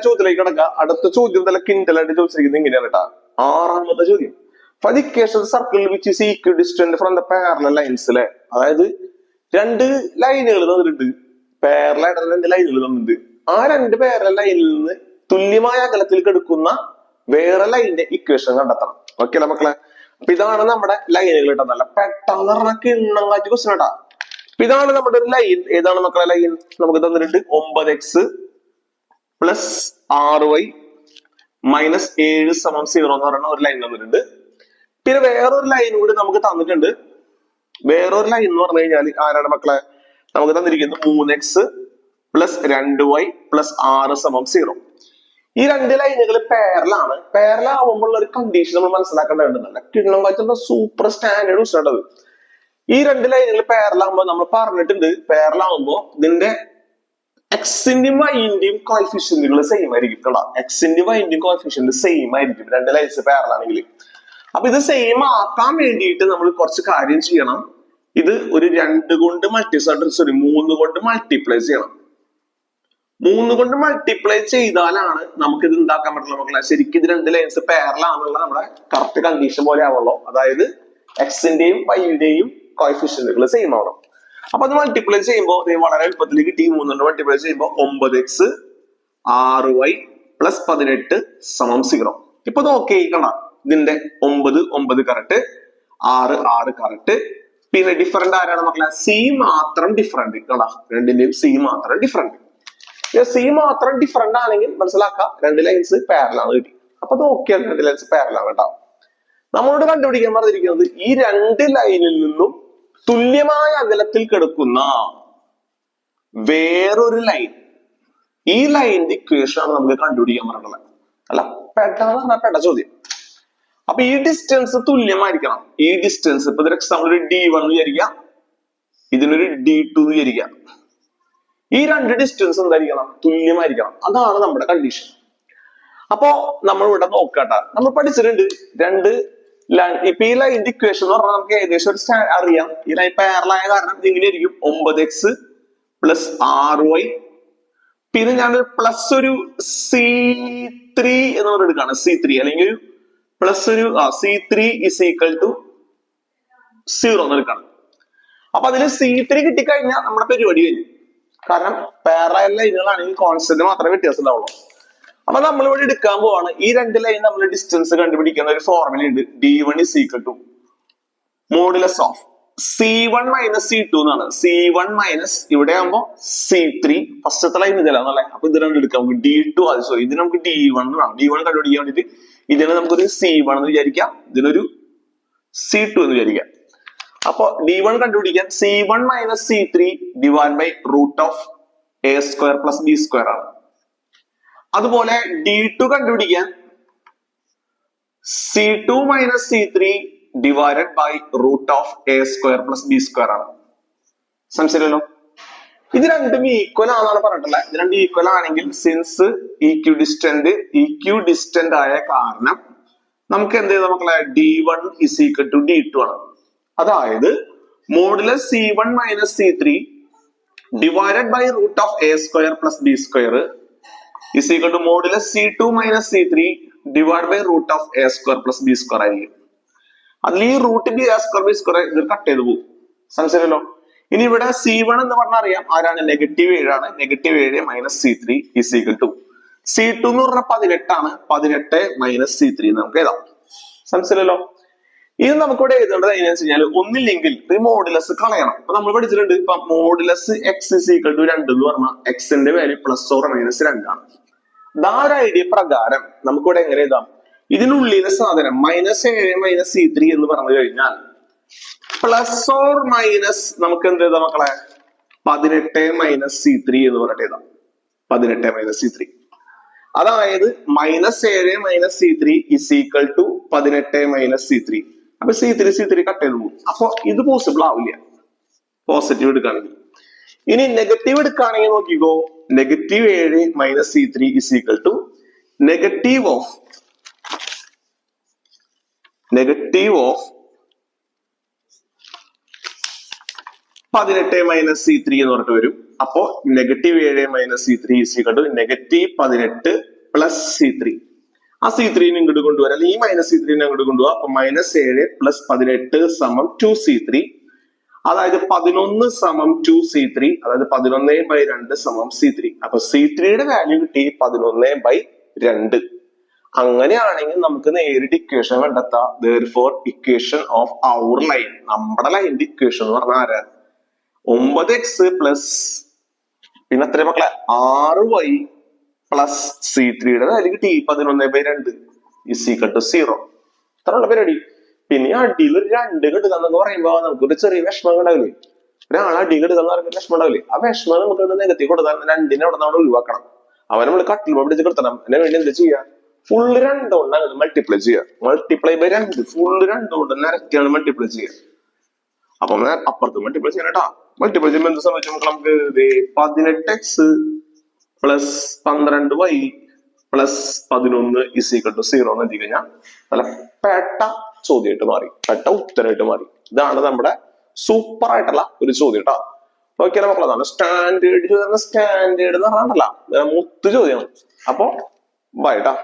ചോദ്യത്തിലേക്ക് കിടക്കാം. അടുത്ത ചോദ്യം നല്ല കിൻഡലായിട്ട് ചോദിച്ചിരിക്കുന്നത് ഇങ്ങനെയാണ് കേട്ടാ. 6ാമത്തെ ചോദ്യം. For the case of the circle which is equidistant from the parallel lines അല്ലെ, അതായത് രണ്ട് ലൈനുകൾ തന്നിട്ടുണ്ട്, പാരലൽ രണ്ട് ലൈനുകൾ തന്നിട്ടുണ്ട്. ആ രണ്ട് പാരലൽ ലൈനിൽ നിന്ന് തുല്യമായ അകലത്തിൽ കിടക്കുന്ന വേറെ ലൈനിന്റെ ഇക്വേഷൻ കണ്ടെത്തണം. ഓക്കെ മക്കളെ, അപ്പൊ ഇതാണ് നമ്മുടെ ലൈനുകൾ കേട്ടോ. നല്ല പെട്ടെന്ന് പറഞ്ഞ കിണ്ണം കാറ്റ് ക്വസ്റ്റൻ കേട്ടാ. അപ്പൊ ഇതാണ് നമ്മുടെ ഒരു ലൈൻ. ഏതാണ് മക്കളെ ലൈൻ? നമുക്ക് തന്നിട്ടുണ്ട് 9x പ്ലസ് 6y മൈനസ് 7 സമം 0 എന്ന് പറയുന്ന ഒരു ലൈൻ തന്നിട്ടുണ്ട്. പിന്നെ വേറൊരു ലൈൻ കൂടി നമുക്ക് തന്നിട്ടുണ്ട്. വേറൊരു ലൈൻ എന്ന് പറഞ്ഞു കഴിഞ്ഞാൽ ആരാണ് മക്കളെ? നമുക്ക് തന്നിരിക്കുന്നത് 3x പ്ലസ് 2y പ്ലസ് 6 സമം 0. ഈ രണ്ട് ലൈനുകൾ പാരലാണ്. പാരലാവുമ്പോൾ ഒരു കണ്ടീഷൻ നമ്മൾ മനസ്സിലാക്കേണ്ടതുണ്ട്. കിണ്ണം കാറ്റുള്ള സൂപ്പർ സ്റ്റാൻഡേർഡ് ഉള്ളത്. ഈ രണ്ട് ലൈനുകൾ പാരലാവുമ്പോൾ നമ്മൾ പറഞ്ഞിട്ടുണ്ട്, പാരലാവുമ്പോൾ ഇതിന്റെ എക്സിന്റെയും വൈന്റെയും കോഎഫിഷ്യന്റുകൾ സെയിം ആയിരിക്കും കേട്ടോ. എക്സിന്റെയും വൈന്റെയും കോഎഫിഷ്യന്റ് സെയിം ആയിരിക്കും രണ്ട് ലൈൻസ് പാരലാണെങ്കിൽ. അപ്പൊ ഇത് സെയിം ആക്കാൻ വേണ്ടിയിട്ട് നമ്മൾ കുറച്ച് കാര്യം ചെയ്യണം. ഇത് ഒരു 2 കൊണ്ട് സോറി 3 കൊണ്ട് മൾട്ടിപ്ലൈ ചെയ്യണം. 3 കൊണ്ട് മൾട്ടിപ്ലൈ ചെയ്താലാണ് നമുക്ക് ഇത് ഉണ്ടാക്കാൻ പറ്റുള്ള മക്കളെ. ശരിക്കും ഇത് രണ്ട് ലൈൻസ് പാരലാണെന്നുള്ള നമ്മുടെ കറക്റ്റ് കണ്ടീഷൻ പോലെ ആവുള്ളൂ. അതായത് എക്സിന്റെയും വൈയുടെയും കോഎഫിഷ്യന്റുകൾ സെയിം ആവണം. അപ്പൊ അത് മൾട്ടിപ്ലൈ ചെയ്യുമ്പോൾ വളരെ എളുപ്പത്തിൽ കിട്ടി. 3 കൊണ്ട് മൾട്ടിപ്ലൈ ചെയ്യുമ്പോൾ 9x 6y പ്ലസ് 18 സമം 0. ഇപ്പൊ നോക്കി കണ്ട, ഇതിന്റെ 9 കറക്റ്റ്, 6 കറക്റ്റ്. പിന്നെ ഡിഫറെന്റ് ആരാണ് മക്കളെ? സി മാത്രം ഡിഫറെന്റ് കണ്ട. രണ്ടിന്റെയും സി മാത്രം ഡിഫറെന്റ്. സി മാത്രം ഡിഫറെന്റ് ആണെങ്കിൽ മനസ്സിലാക്കാം രണ്ട് ലൈൻസ് പാരലാണ് കിട്ടി. അപ്പൊ നോക്കിയാൽ രണ്ട് ലൈൻസ് പാരലാണ് കേട്ടോ. നമ്മളോട് കണ്ടുപിടിക്കാൻ പറഞ്ഞിരിക്കുന്നത് ഈ രണ്ട് ലൈനിൽ നിന്നും തുല്യമായ അകലത്തിൽ കിടക്കുന്ന വേറൊരു ലൈൻ. ഈ ലൈനിന്റെ ഇക്വേഷൻ ആണ് നമുക്ക് കണ്ടുപിടിക്കാൻ പറഞ്ഞിട്ടുള്ളത്. അല്ല പെട്ട ചോദ്യം. അപ്പൊ ഈ ഡിസ്റ്റൻസ് തുല്യമായിരിക്കണം. ഈ ഡിസ്റ്റൻസ് ഇപ്പൊ എക്സാമ്പിൾ ഒരു D1 എന്ന് വിചാരിക്കാം, ഇതിനൊരു D2 എന്ന് വിചാരിക്കാം. ഈ രണ്ട് ഡിസ്റ്റൻസ് എന്തായിരിക്കണം? തുല്യമായിരിക്കണം. അതാണ് നമ്മുടെ കണ്ടീഷൻ. അപ്പോ നമ്മൾ ഇവിടെ നോക്കട്ടെ. നമ്മൾ പഠിച്ചിട്ടുണ്ട് രണ്ട് ലൈൻ. ഇപ്പൊ ഈ ലൈനിന്റെ ഇക്വേഷൻ എന്ന് പറഞ്ഞാൽ നമുക്ക് ഏകദേശം ഒരു അറിയാം. ഈ ലൈൻ പാരലായ കാരണം ഇങ്ങനെയായിരിക്കും 9x പ്ലസ് 6y. പിന്നെ ഞാൻ പ്ലസ് ഒരു C3 എന്ന് പറഞ്ഞ എടുക്കാണ്. C3 അല്ലെങ്കിൽ പ്ലസ് ഒരു C3 ഇസ് ഈക്വൽ ടു 0 എന്ന് എടുക്കാണ്. അപ്പൊ അതിൽ C3 കിട്ടിക്കഴിഞ്ഞാൽ നമ്മുടെ പരിപാടി കഴിഞ്ഞു. കാരണം പാരലൽ ലൈനുകളാണെങ്കിൽ കോൺസ്റ്റന്റ് മാത്രമേ വ്യത്യാസം ഉണ്ടാവുള്ളൂ. അപ്പൊ നമ്മൾ ഇവിടെ എടുക്കാൻ പോവാണ്. ഈ രണ്ട് ലൈൻ നമ്മൾ ഡിസ്റ്റൻസ് കണ്ടുപിടിക്കുന്ന ഒരു ഫോർമുല ഉണ്ട്. D1 is equal to modulus of C1 minus C2 എന്നാണ്. C1 മൈനസ് ഇവിടെ ആകുമ്പോ C3. ഫസ്റ്റത്തെ ലൈൻ ഇതിലാണല്ലേ. അപ്പൊ ഇത് രണ്ട് എടുക്കാം. നമുക്ക് D2 സോറി ഇത് നമുക്ക് D1 വേണം. D1 കണ്ടുപിടിക്കാൻ വേണ്ടിട്ട് ഇതിനെ നമുക്കൊരു C1 എന്ന് വിചാരിക്കാം, ഇതിനൊരു C2 എന്ന് വിചാരിക്കാം. അപ്പൊ D1 കണ്ടുപിടിക്കാൻ C1 minus C3 divide by root of A square plus B square ആണ്. അതുപോലെ D2 കണ്ടുപിടിക്കാൻ C2 minus C3 divided by root of A square plus B square ആണ്. സംശയമല്ലോ. ഇത് രണ്ടും ഈക്വൽ ആണെന്നാണ് പറഞ്ഞിട്ടുള്ളത്. ഇത് രണ്ടും ഈക്വൽ ആണെങ്കിൽ സിൻസ് ഈക്വിഡിസ്റ്റന്റ് ആയ കാരണം നമുക്ക് എന്ത് ചെയ്താൽ മക്കളെ? D1 is equal to D2 ആണ്. അതായത് modulus C1 minus C3 divided by root of A square plus B square is equal to modulus C2 minus C3 divide by root of A square plus B square ആയിരിക്കും. അതിൽ ഈ root A square B square ഇത് cut ചെയ്ത് പോകും. സംശയമല്ലോ. ഇനി ഇവിടെ C1 എന്ന് പറഞ്ഞാൽ അറിയാം ആരാണ്? -7 ആണ്. -7 minus C3 is equal to C2 എന്ന് പറഞ്ഞാൽ 18 ആണ്. 18 മൈനസ് C3 നമുക്ക് എഴുതാം. സംശയമല്ലോ. ഇത് നമുക്കിവിടെ എഴുതേണ്ടത് എങ്ങനെയാണെന്ന് വെച്ച് കഴിഞ്ഞാൽ ഒന്നില്ലെങ്കിൽ ഈ മോഡുലസ് കളയണം. അപ്പൊ നമ്മൾ പഠിച്ചിട്ടുണ്ട് ഇപ്പൊ modulus x is equal to 2 എന്ന് പറഞ്ഞാൽ എക്സിന്റെ വാല്യൂ പ്ലസ് ഓർ മൈനസ് 2 ആണ്. ആ ഒരു ഐഡിയ പ്രകാരം നമുക്കിവിടെ എങ്ങനെ എഴുതാം? ഇതിനുള്ളിലെ സാധനം -7 മൈനസ് C3 എന്ന് പറഞ്ഞു കഴിഞ്ഞാൽ പ്ലസ് ഓർ മൈനസ് നമുക്ക് എന്ത് ചെയ്താം മക്കളെ? 18 മൈനസ് C3 എന്ന് പറഞ്ഞിട്ട് എഴുതാം. 18 മൈനസ് C3. അതായത് -7 minus C3 is equal to 18 minus C3. അപ്പൊ C3 കട്ട് ചെയ്ത് പോകും. അപ്പൊ ഇത് പോസിബിൾ ആവില്ല പോസിറ്റീവ് എടുക്കുകയാണെങ്കിൽ. ഇനി നെഗറ്റീവ് എടുക്കുകയാണെങ്കിൽ നോക്കിക്കോ. -7 minus C3 is equal to negative of 18 18 minus C3 എന്ന് പറഞ്ഞിട്ട് വരും. അപ്പോ -7 minus C3 equal -18 plus C3. ആ C3 ഇങ്ങോട്ട് കൊണ്ടുവരാം, അല്ലെങ്കിൽ ഈ -C3 അങ്ങോട്ട് കൊണ്ടുപോകാം. അപ്പൊ -7 പ്ലസ് 18 സമം 2C3. അതായത് 11 സമം 2C3, അതായത് 11/2 സമം C3. അപ്പൊ C3യുടെ വാല്യൂ കിട്ടി 11/2. അങ്ങനെയാണെങ്കിൽ നമുക്ക് നേരിട്ട് ഇക്വേഷൻ കണ്ടെത്താം. therefore equation of our line, നമ്മുടെ ലൈനിന്റെ ഇക്വേഷൻ എന്ന് പറഞ്ഞാൽ ആരാ? 9x പ്ലസ് പിന്നെ എത്ര മക്കളെ 6y പ്ലസ് C3യുടെ വാല്യൂ കിട്ടി 11/2 is equal to 0. ഇത്രയുള്ള പരിപാടി. പിന്നെ അടിയിൽ ഒരു 2 കിട്ടുക എന്നൊക്കെ പറയുമ്പോ നമുക്കൊരു ചെറിയ വിഷമം ഉണ്ടാവില്ലേ? ഒരാൾ അടിയിൽ കിട്ടുക എന്ന് പറയുമ്പോൾ വിഷമം ഉണ്ടാവില്ലേ? ആ വിഷമം നമുക്ക് നികത്തി കൊടുത്താൽ 2നെ അവിടെ നമ്മൾ ഒഴിവാക്കണം. അവൻ നമ്മൾ കട്ടിൽ പിടിച്ച് കിടത്തണം. അതിന് വേണ്ടി എന്ത് ചെയ്യാം? ഫുൾ 2 കൊണ്ട് അങ്ങനെ മൾട്ടിപ്ലൈ ചെയ്യുക. മൾട്ടിപ്ലൈ ബൈ 2, ഫുൾ 2 കൊണ്ട് നിരത്തിയാണ് മൾട്ടിപ്ലൈ ചെയ്യുക. അപ്പൊ അപ്പുറത്ത് മൾട്ടിപ്ലൈ ചെയ്യണം കേട്ടോ. മൾട്ടിപ്ലൈ ചെയ്യുമ്പോൾ എന്ത് സംഭവിച്ചു? നമുക്ക് 18x plus 12y plus 11 is equal to 0 എന്ന് എഴുതി കഴിഞ്ഞാൽ നല്ല പെട്ട ചോദ്യമായിട്ട് മാറി, പെട്ട ഉത്തരമായിട്ട് മാറി. ഇതാണ് നമ്മുടെ സൂപ്പർ ആയിട്ടുള്ള ഒരു ചോദ്യം കേട്ടോ. ഓക്കെ മക്കളെ, അതാണ് സ്റ്റാൻഡേർഡ് ചോദ്യം. സ്റ്റാൻഡേർഡ് എന്ന് പറഞ്ഞാൽ മുത്ത് ചോദ്യമാണ്. അപ്പൊ ബൈ ട്ടാ.